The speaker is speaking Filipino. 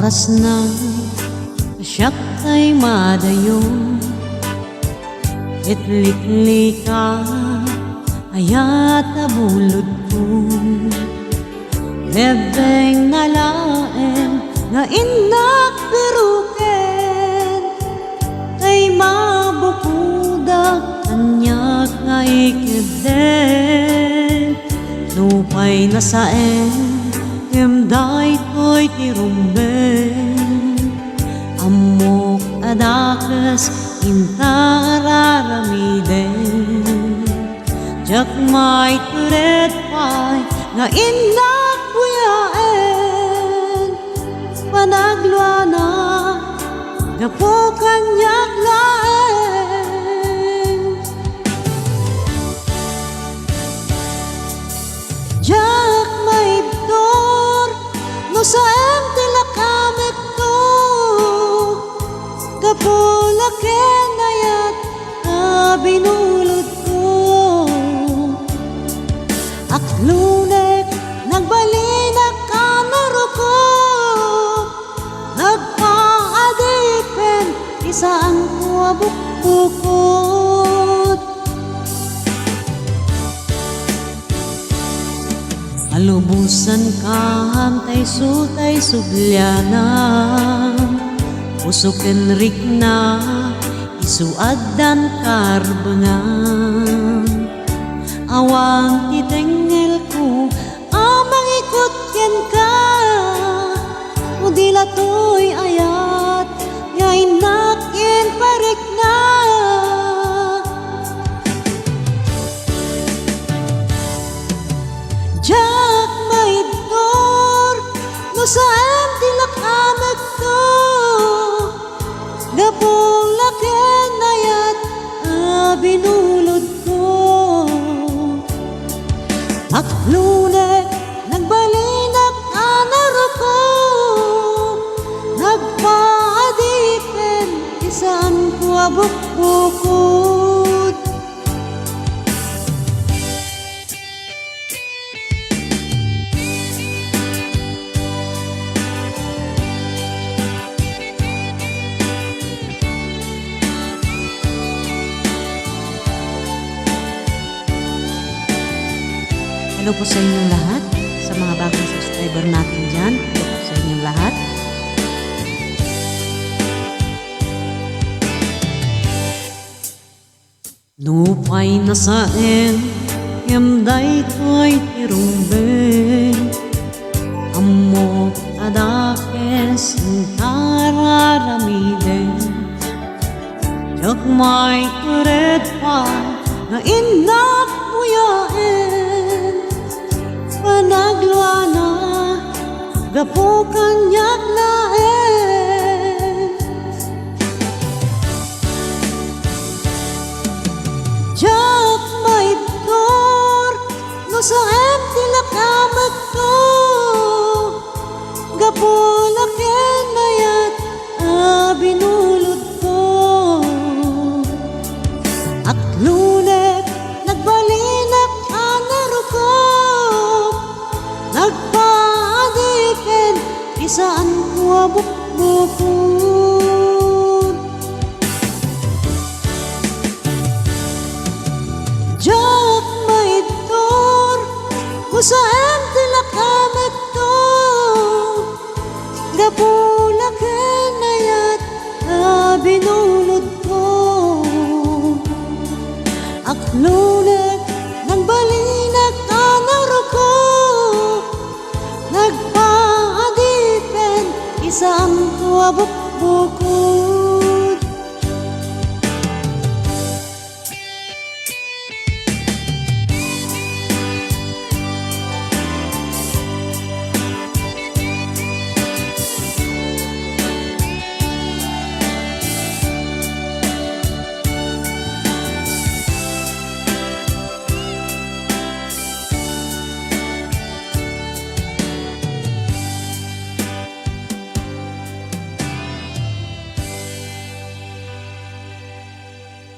oras na siyak ay madayon, itlikli ka ayat nabulod ko. Lebeng nalaen nga inak piruken, kay mabukuda kanyak nga ikiden. Nupay na saen himday ko'y tirumben, amok adakas intararamiden. Jak may turet pay nga inak buyaen, panagluana gapo kanyak laen. Jak may dor no sa tilakamek to, gapo laken ayat binulod ko. Aklunek nagbalinak ka naruko, nagpaadipen isaan ko abukbukot. Alubusan ka hantay sutay sugliana, usuken rik na isuad dan karbengan. Awang titengel ko amang ikot ken ka, udila to'y ayat nga inakin parik na. Jak may dor no saan tilakamek to, gapong laken ayat binulod ko. Aklunek nagbalinak ka naruko, nagpaadipen isaan ko abukbukod. Hello po sa inyong lahat, sa mga bagong subscriber natin dyan. Hello po sa inyong lahat. Nupay na saen yamday to'y tirumben, amok adakes intararamiden. Jak may turet pa na inak buyaen, panagluana gapo kanyak laen. Jak may dor no saan tilakamek to, gapo laken ayat binulod ko. Aklunek nagbalinak ka naruko, nagpaadipen isaan ko abukbukod. Jak may dor no saan tilakamek to, gapo laken ayat binulod ko. Aklunek nagbalinak ka naruko, nagpaadipen isaan ko abukbukod.